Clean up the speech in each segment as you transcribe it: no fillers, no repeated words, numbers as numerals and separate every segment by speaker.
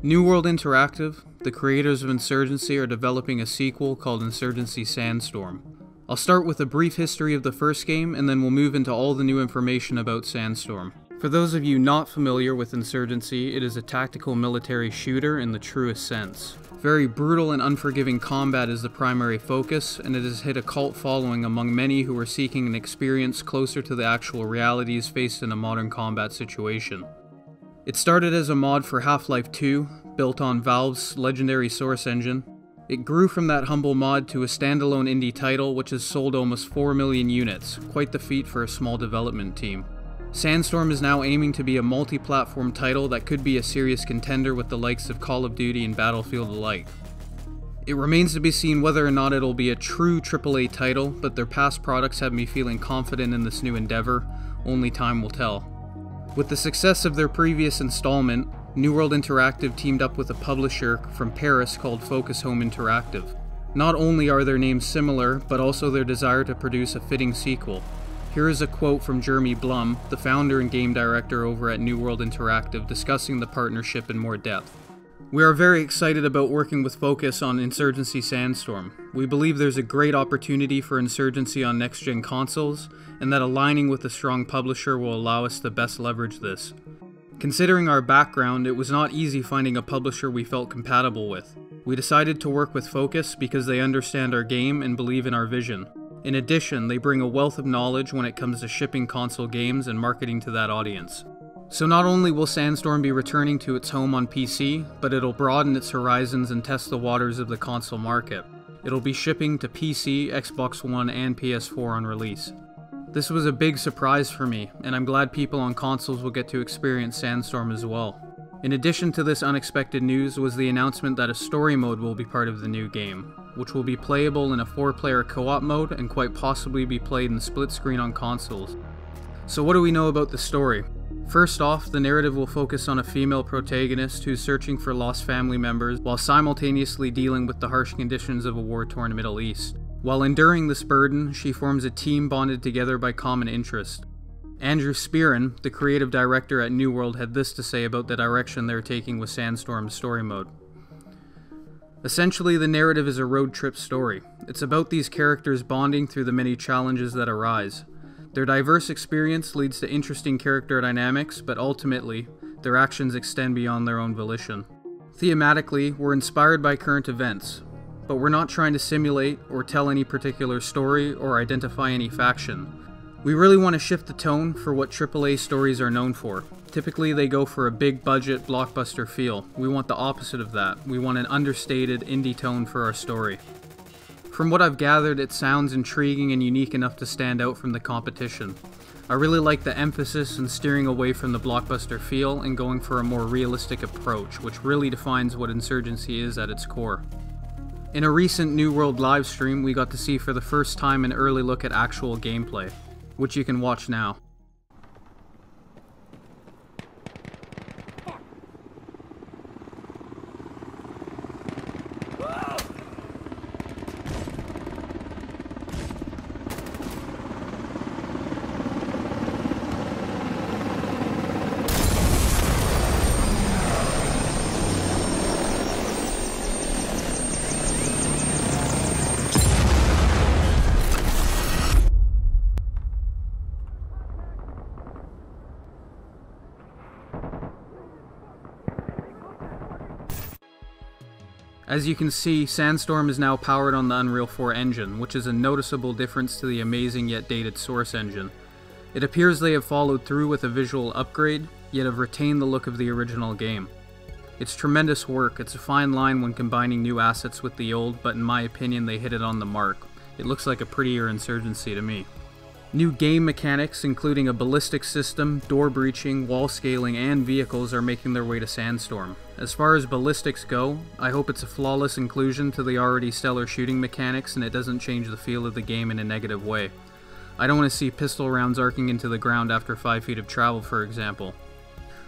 Speaker 1: New World Interactive, the creators of Insurgency, are developing a sequel called Insurgency Sandstorm. I'll start with a brief history of the first game, and then we'll move into all the new information about Sandstorm. For those of you not familiar with Insurgency, it is a tactical military shooter in the truest sense. Very brutal and unforgiving combat is the primary focus, and it has hit a cult following among many who are seeking an experience closer to the actual realities faced in a modern combat situation. It started as a mod for Half-Life 2, built on Valve's legendary Source engine. It grew from that humble mod to a standalone indie title which has sold almost 4 million units, quite the feat for a small development team. Sandstorm is now aiming to be a multi-platform title that could be a serious contender with the likes of Call of Duty and Battlefield alike. It remains to be seen whether or not it'll be a true AAA title, but their past products have me feeling confident in this new endeavor. Only time will tell. With the success of their previous installment, New World Interactive teamed up with a publisher from Paris called Focus Home Interactive. Not only are their names similar, but also their desire to produce a fitting sequel. Here is a quote from Jeremy Blum, the founder and game director over at New World Interactive, discussing the partnership in more depth. We are very excited about working with Focus on Insurgency Sandstorm. We believe there's a great opportunity for Insurgency on next-gen consoles, and that aligning with a strong publisher will allow us to best leverage this. Considering our background, it was not easy finding a publisher we felt compatible with. We decided to work with Focus because they understand our game and believe in our vision. In addition, they bring a wealth of knowledge when it comes to shipping console games and marketing to that audience. So not only will Sandstorm be returning to its home on PC, but it'll broaden its horizons and test the waters of the console market. It'll be shipping to PC, Xbox One, and PS4 on release. This was a big surprise for me, and I'm glad people on consoles will get to experience Sandstorm as well. In addition to this unexpected news was the announcement that a story mode will be part of the new game, which will be playable in a 4-player co-op mode and quite possibly be played in split screen on consoles. So what do we know about the story? First off, the narrative will focus on a female protagonist who's searching for lost family members while simultaneously dealing with the harsh conditions of a war-torn Middle East. While enduring this burden, she forms a team bonded together by common interest. Andrew Spearin, the creative director at New World, had this to say about the direction they're taking with Sandstorm's story mode. Essentially, the narrative is a road trip story. It's about these characters bonding through the many challenges that arise. Their diverse experience leads to interesting character dynamics, but ultimately, their actions extend beyond their own volition. Thematically, we're inspired by current events, but we're not trying to simulate or tell any particular story or identify any faction. We really want to shift the tone for what AAA stories are known for. Typically, they go for a big budget blockbuster feel. We want the opposite of that. We want an understated indie tone for our story. From what I've gathered, it sounds intriguing and unique enough to stand out from the competition. I really like the emphasis in steering away from the blockbuster feel and going for a more realistic approach, which really defines what Insurgency is at its core. In a recent New World livestream, we got to see for the first time an early look at actual gameplay, which you can watch now. As you can see, Sandstorm is now powered on the Unreal 4 engine, which is a noticeable difference to the amazing yet dated Source engine. It appears they have followed through with a visual upgrade, yet have retained the look of the original game. It's tremendous work. It's a fine line when combining new assets with the old, but in my opinion they hit it on the mark. It looks like a prettier Insurgency to me. New game mechanics, including a ballistic system, door breaching, wall scaling, and vehicles are making their way to Sandstorm. As far as ballistics go, I hope it's a flawless inclusion to the already stellar shooting mechanics and it doesn't change the feel of the game in a negative way. I don't want to see pistol rounds arcing into the ground after 5 feet of travel, for example.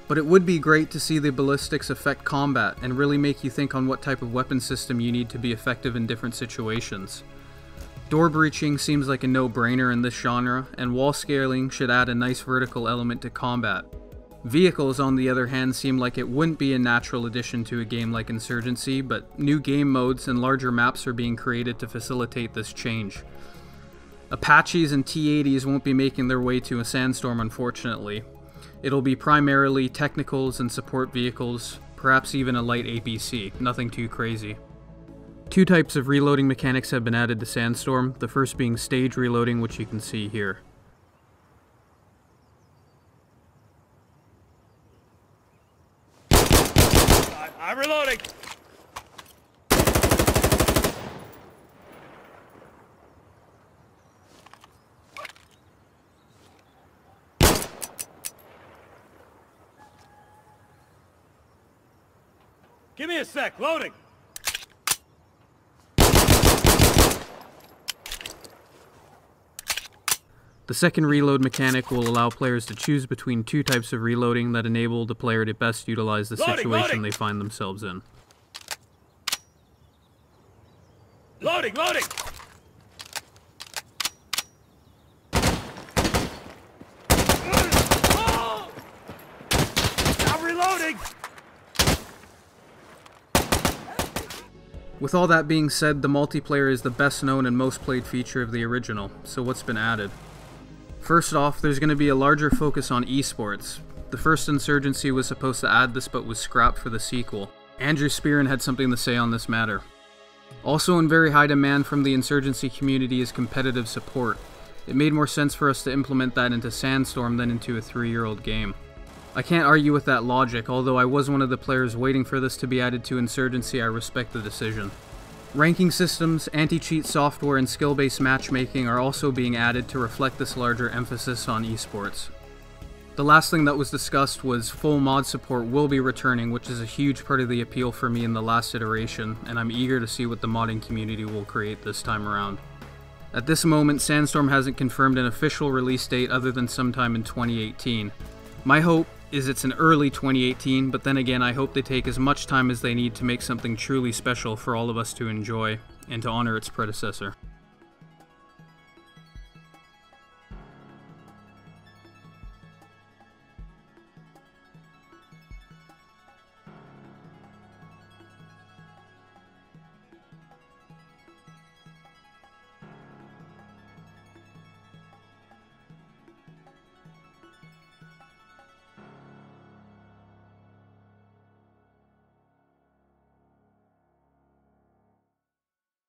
Speaker 1: But it would be great to see the ballistics affect combat and really make you think on what type of weapon system you need to be effective in different situations. Door breaching seems like a no-brainer in this genre, and wall scaling should add a nice vertical element to combat. Vehicles, on the other hand, seem like it wouldn't be a natural addition to a game like Insurgency, but new game modes and larger maps are being created to facilitate this change. Apaches and T-80s won't be making their way to a Sandstorm, unfortunately. It'll be primarily technicals and support vehicles, perhaps even a light APC, nothing too crazy. Two types of reloading mechanics have been added to Sandstorm, the first being stage reloading, which you can see here.
Speaker 2: I'm reloading! Give me a sec, loading!
Speaker 1: The second reload mechanic will allow players to choose between two types of reloading that enable the player to best utilize the situation they find themselves in.
Speaker 2: Loading, loading! Oh! I'm reloading!
Speaker 1: With all that being said, the multiplayer is the best known and most played feature of the original, so what's been added? First off, there's going to be a larger focus on eSports. The first Insurgency was supposed to add this but was scrapped for the sequel. Andrew Spearin had something to say on this matter. Also in very high demand from the Insurgency community is competitive support. It made more sense for us to implement that into Sandstorm than into a 3-year-old game. I can't argue with that logic, although I was one of the players waiting for this to be added to Insurgency. I respect the decision. Ranking systems, anti-cheat software, and skill-based matchmaking are also being added to reflect this larger emphasis on esports. The last thing that was discussed was full mod support will be returning, which is a huge part of the appeal for me in the last iteration, and I'm eager to see what the modding community will create this time around. At this moment, Sandstorm hasn't confirmed an official release date other than sometime in 2018. My hope is it's in early 2018, but then again I hope they take as much time as they need to make something truly special for all of us to enjoy, and to honor its predecessor.